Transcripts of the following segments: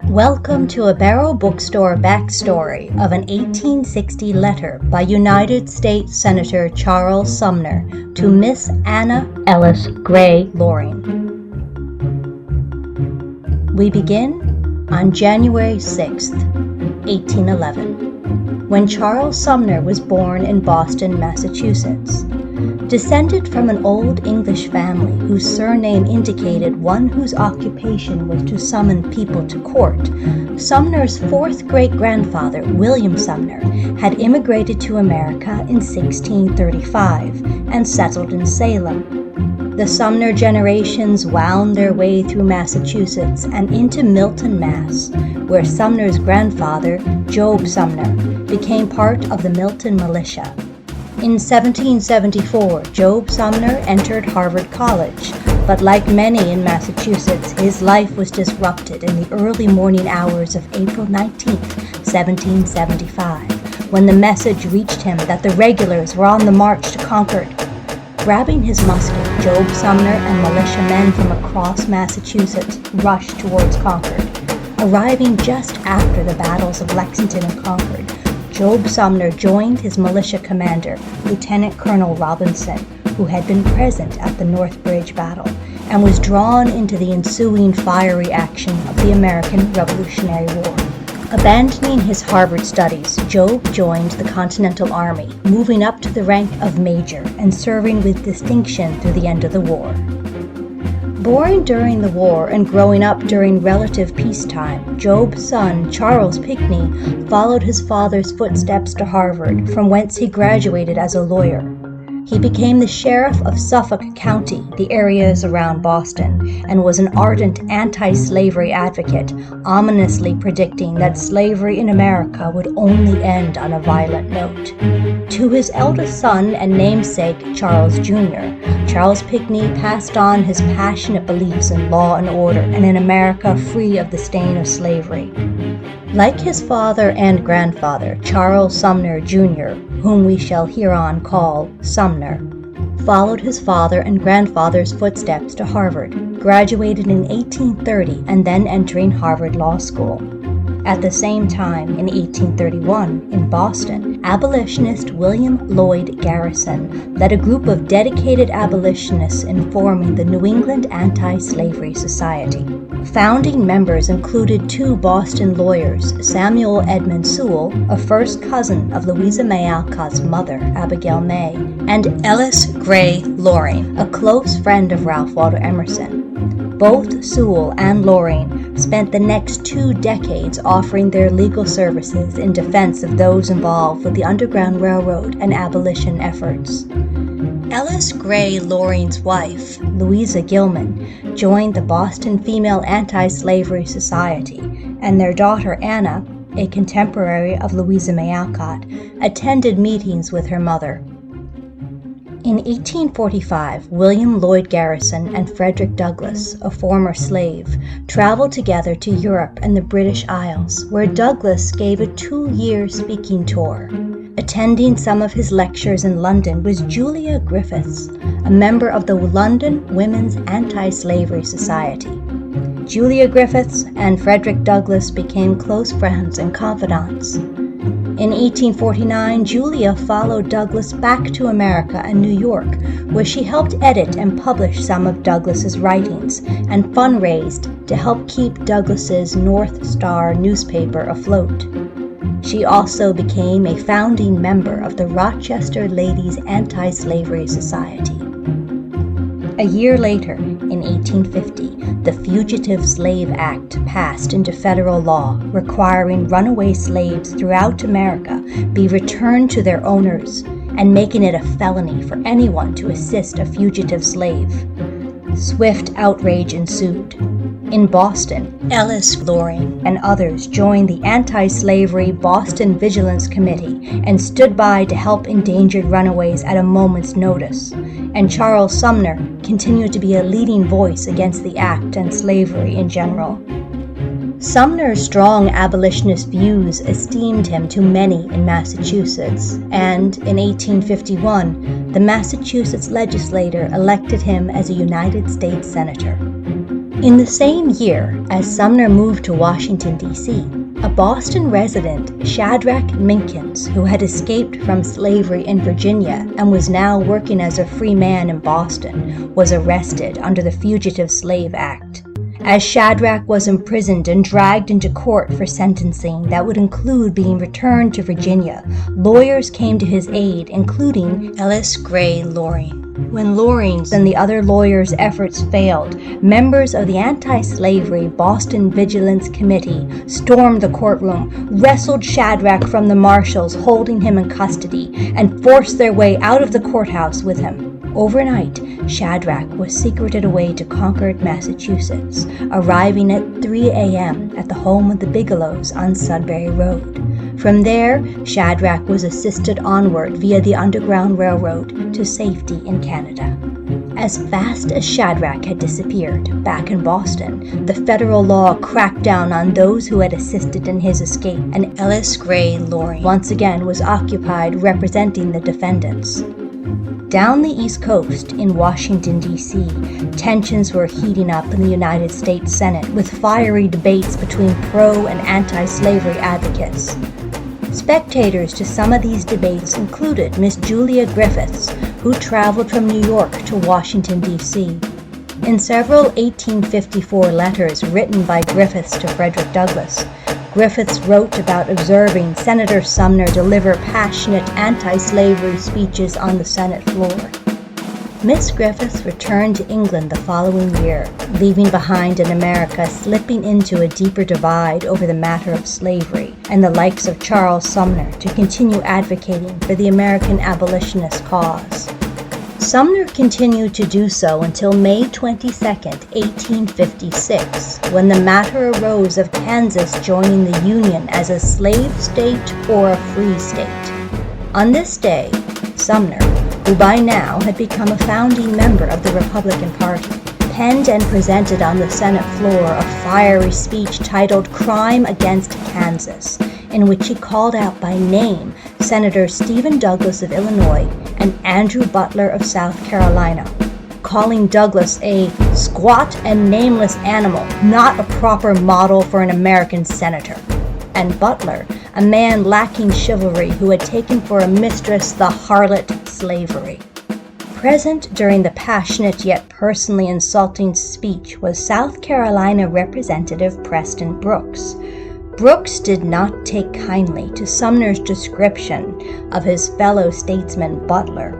Welcome to a Barrow Bookstore backstory of an 1860 letter by United States Senator Charles Sumner to Miss Anna Ellis Gray Loring. We begin on January 6, 1811, when Charles Sumner was born in Boston, Massachusetts. Descended from an old English family whose surname indicated one whose occupation was to summon people to court, Sumner's fourth great-grandfather, William Sumner, had immigrated to America in 1635 and settled in Salem. The Sumner generations wound their way through Massachusetts and into Milton, Mass., where Sumner's grandfather, Job Sumner, became part of the Milton militia. In 1774, Job Sumner entered Harvard College, but like many in Massachusetts, his life was disrupted in the early morning hours of April 19, 1775, when the message reached him that the regulars were on the march to Concord. Grabbing his musket, Job Sumner and militiamen from across Massachusetts rushed towards Concord. Arriving just after the battles of Lexington and Concord, Job Sumner joined his militia commander, Lieutenant Colonel Robinson, who had been present at the North Bridge battle, and was drawn into the ensuing fiery action of the American Revolutionary War. Abandoning his Harvard studies, Job joined the Continental Army, moving up to the rank of major and serving with distinction through the end of the war. Born during the war and growing up during relative peacetime, Job's son, Charles Pinckney, followed his father's footsteps to Harvard, from whence he graduated as a lawyer. He became the sheriff of Suffolk County, the areas around Boston, and was an ardent anti-slavery advocate, ominously predicting that slavery in America would only end on a violent note. To his eldest son and namesake, Charles Jr., Charles Pinckney passed on his passionate beliefs in law and order and in America free of the stain of slavery. Like his father and grandfather, Charles Sumner Jr., whom we shall hereon call Sumner, followed his father and grandfather's footsteps to Harvard, graduated in 1830 and then entering Harvard Law School. At the same time, in 1831, in Boston, abolitionist William Lloyd Garrison led a group of dedicated abolitionists in forming the New England Anti-Slavery Society. Founding members included two Boston lawyers, Samuel Edmund Sewall, a first cousin of Louisa May Alcott's mother, Abigail May, and Ellis Gray Loring, a close friend of Ralph Waldo Emerson. Both Sewall and Loring spent the next 2 decades offering their legal services in defense of those involved with the Underground Railroad and abolition efforts. Ellis Gray Loring's wife, Louisa Gilman, joined the Boston Female Anti-Slavery Society, and their daughter Anna, a contemporary of Louisa May Alcott, attended meetings with her mother. In 1845, William Lloyd Garrison and Frederick Douglass, a former slave, traveled together to Europe and the British Isles, where Douglass gave a 2-year speaking tour. Attending some of his lectures in London was Julia Griffiths, a member of the London Women's Anti-Slavery Society. Julia Griffiths and Frederick Douglass became close friends and confidants. In 1849, Julia followed Douglass back to America and New York, where she helped edit and publish some of Douglass's writings and fundraised to help keep Douglass's North Star newspaper afloat. She also became a founding member of the Rochester Ladies Anti-Slavery Society. A year later, in 1850, the Fugitive Slave Act passed into federal law, requiring runaway slaves throughout America be returned to their owners and making it a felony for anyone to assist a fugitive slave. Swift outrage ensued. In Boston, Ellis Loring and others joined the Anti-Slavery Boston Vigilance Committee and stood by to help endangered runaways at a moment's notice, and Charles Sumner continued to be a leading voice against the act and slavery in general. Sumner's strong abolitionist views esteemed him to many in Massachusetts, and in 1851, the Massachusetts legislature elected him as a United States Senator. In the same year, as Sumner moved to Washington, D.C., a Boston resident, Shadrach Minkins, who had escaped from slavery in Virginia and was now working as a free man in Boston, was arrested under the Fugitive Slave Act. As Shadrach was imprisoned and dragged into court for sentencing that would include being returned to Virginia, lawyers came to his aid, including Ellis Gray Loring. When Loring's and the other lawyers' efforts failed, members of the anti-slavery Boston Vigilance Committee stormed the courtroom, wrestled Shadrach from the marshals holding him in custody, and forced their way out of the courthouse with him. Overnight, Shadrach was secreted away to Concord, Massachusetts, arriving at 3 a.m. at the home of the Bigelows on Sudbury Road. From there, Shadrach was assisted onward via the Underground Railroad to safety in Canada. As fast as Shadrach had disappeared back in Boston, the federal law cracked down on those who had assisted in his escape, and Ellis Gray Loring once again was occupied representing the defendants. Down the East Coast in Washington, D.C., tensions were heating up in the United States Senate with fiery debates between pro- and anti-slavery advocates. Spectators to some of these debates included Miss Julia Griffiths, who traveled from New York to Washington, D.C. In several 1854 letters written by Griffiths to Frederick Douglass, Griffiths wrote about observing Senator Sumner deliver passionate anti-slavery speeches on the Senate floor. Miss Griffiths returned to England the following year, leaving behind an America slipping into a deeper divide over the matter of slavery, and the likes of Charles Sumner to continue advocating for the American abolitionist cause. Sumner continued to do so until May 22, 1856, when the matter arose of Kansas joining the Union as a slave state or a free state. On this day, Sumner, who by now had become a founding member of the Republican Party, penned and presented on the Senate floor a fiery speech titled "Crime Against Kansas," in which he called out by name Senator Stephen Douglas of Illinois and Andrew Butler of South Carolina, calling Douglas a squat and nameless animal, not a proper model for an American senator, and Butler a man lacking chivalry who had taken for a mistress the harlot slavery. Present during the passionate yet personally insulting speech was South Carolina Representative Preston Brooks. Brooks did not take kindly to Sumner's description of his fellow statesman Butler,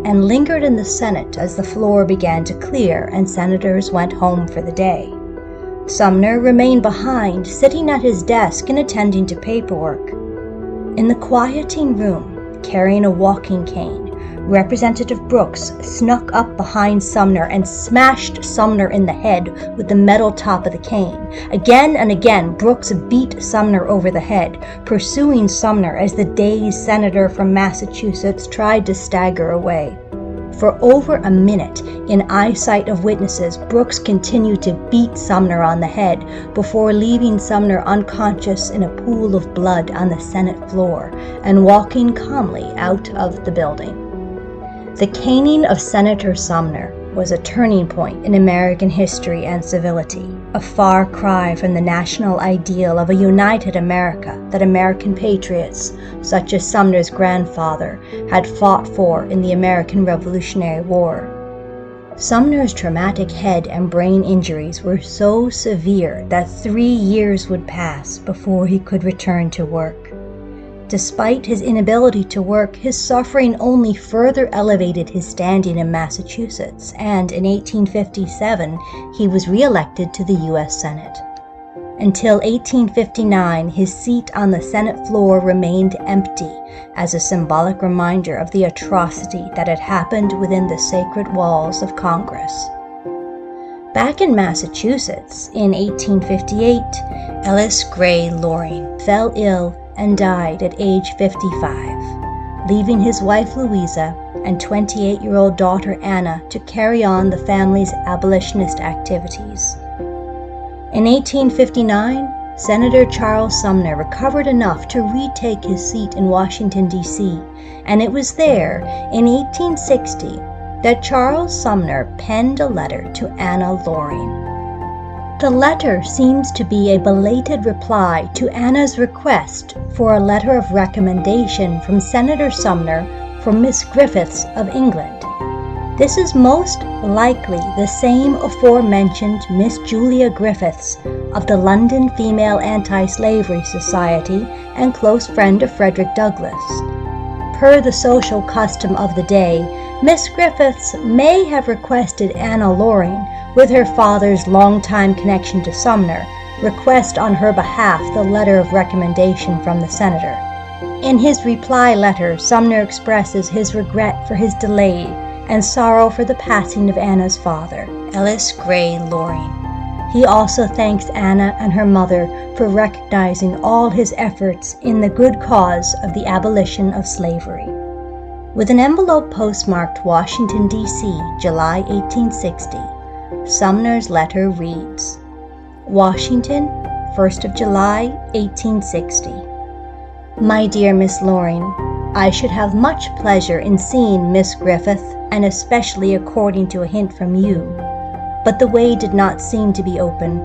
and lingered in the Senate as the floor began to clear and senators went home for the day. Sumner remained behind, sitting at his desk and attending to paperwork. In the quieting room, carrying a walking cane, Representative Brooks snuck up behind Sumner and smashed Sumner in the head with the metal top of the cane. Again and again, Brooks beat Sumner over the head, pursuing Sumner as the dazed senator from Massachusetts tried to stagger away. For over a minute, in eyesight of witnesses, Brooks continued to beat Sumner on the head before leaving Sumner unconscious in a pool of blood on the Senate floor and walking calmly out of the building. The caning of Senator Sumner was a turning point in American history and civility, a far cry from the national ideal of a united America that American patriots, such as Sumner's grandfather, had fought for in the American Revolutionary War. Sumner's traumatic head and brain injuries were so severe that 3 years would pass before he could return to work. Despite his inability to work, his suffering only further elevated his standing in Massachusetts, and in 1857 he was re-elected to the U.S. Senate. Until 1859, his seat on the Senate floor remained empty as a symbolic reminder of the atrocity that had happened within the sacred walls of Congress. Back in Massachusetts, in 1858, Ellis Gray Loring fell ill and died at age 55, leaving his wife Louisa and 28-year-old daughter Anna to carry on the family's abolitionist activities. In 1859, Senator Charles Sumner recovered enough to retake his seat in Washington, D.C., and it was there, in 1860, that Charles Sumner penned a letter to Anna Loring. The letter seems to be a belated reply to Anna's request for a letter of recommendation from Senator Sumner for Miss Griffiths of England. This is most likely the same aforementioned Miss Julia Griffiths of the London Female Anti-Slavery Society and close friend of Frederick Douglass. Per the social custom of the day, Miss Griffiths may have requested Anna Loring, with her father's longtime connection to Sumner, request on her behalf the letter of recommendation from the senator. In his reply letter, Sumner expresses his regret for his delay and sorrow for the passing of Anna's father, Ellis Gray Loring. He also thanks Anna and her mother for recognizing all his efforts in the good cause of the abolition of slavery. With an envelope postmarked Washington, D.C., July 1860, Sumner's letter reads, Washington, 1st of July, 1860. My dear Miss Loring, I should have much pleasure in seeing Miss Griffith, and especially according to a hint from you, but the way did not seem to be open.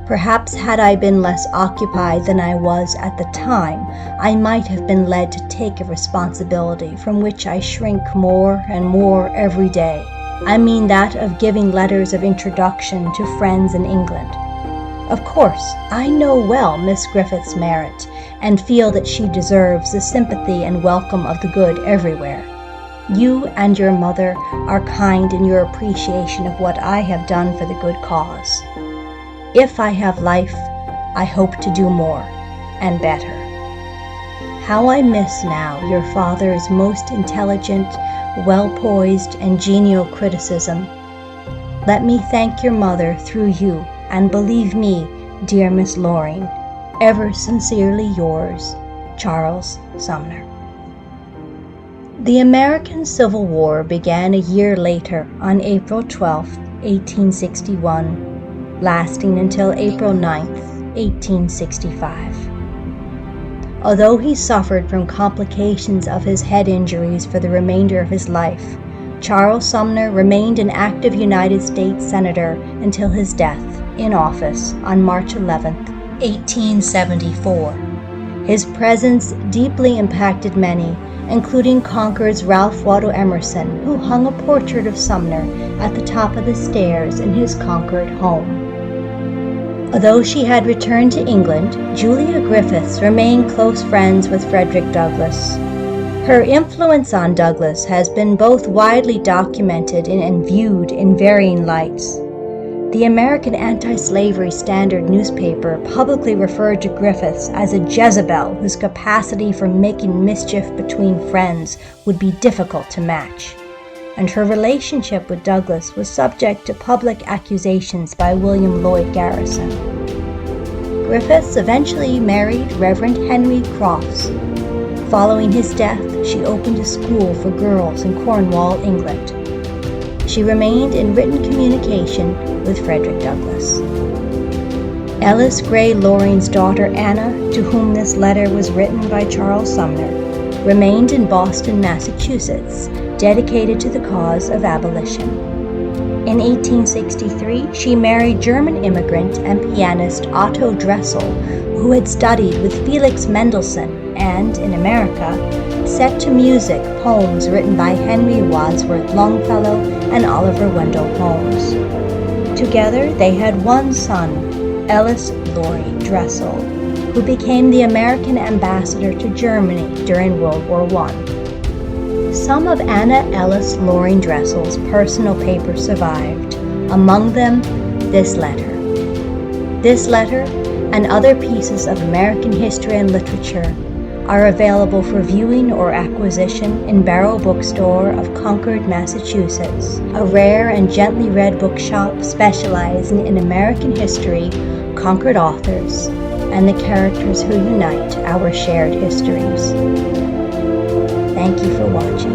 Perhaps had I been less occupied than I was at the time, I might have been led to take a responsibility from which I shrink more and more every day. I mean that of giving letters of introduction to friends in England. Of course, I know well Miss Griffith's merit, and feel that she deserves the sympathy and welcome of the good everywhere. You and your mother are kind in your appreciation of what I have done for the good cause. If I have life, I hope to do more, and better. How I miss now your father's most intelligent, well-poised, and genial criticism. Let me thank your mother through you, and believe me, dear Miss Loring, ever sincerely yours, Charles Sumner. The American Civil War began a year later on April 12, 1861, lasting until April 9, 1865. Although he suffered from complications of his head injuries for the remainder of his life, Charles Sumner remained an active United States Senator until his death in office on March 11, 1874. His presence deeply impacted many, including Concord's Ralph Waldo Emerson, who hung a portrait of Sumner at the top of the stairs in his Concord home. Although she had returned to England, Julia Griffiths remained close friends with Frederick Douglass. Her influence on Douglass has been both widely documented and viewed in varying lights. The American Anti-Slavery Standard newspaper publicly referred to Griffiths as a Jezebel whose capacity for making mischief between friends would be difficult to match. And her relationship with Douglass was subject to public accusations by William Lloyd Garrison. Griffiths eventually married Reverend Henry Crofts. Following his death, she opened a school for girls in Cornwall, England. She remained in written communication with Frederick Douglass. Ellis Gray Loring's daughter Anna, to whom this letter was written by Charles Sumner, remained in Boston, Massachusetts, dedicated to the cause of abolition. In 1863, she married German immigrant and pianist Otto Dressel, who had studied with Felix Mendelssohn and, in America, set to music poems written by Henry Wadsworth Longfellow and Oliver Wendell Holmes. Together, they had one son, Ellis Loring Dressel, who became the American ambassador to Germany during World War I. Some of Anna Ellis Loring Dressel's personal papers survived, among them this letter. This letter and other pieces of American history and literature are available for viewing or acquisition in Barrow Bookstore of Concord, Massachusetts, a rare and gently read bookshop specializing in American history, Concord authors, and the characters who unite our shared histories. Thank you for watching.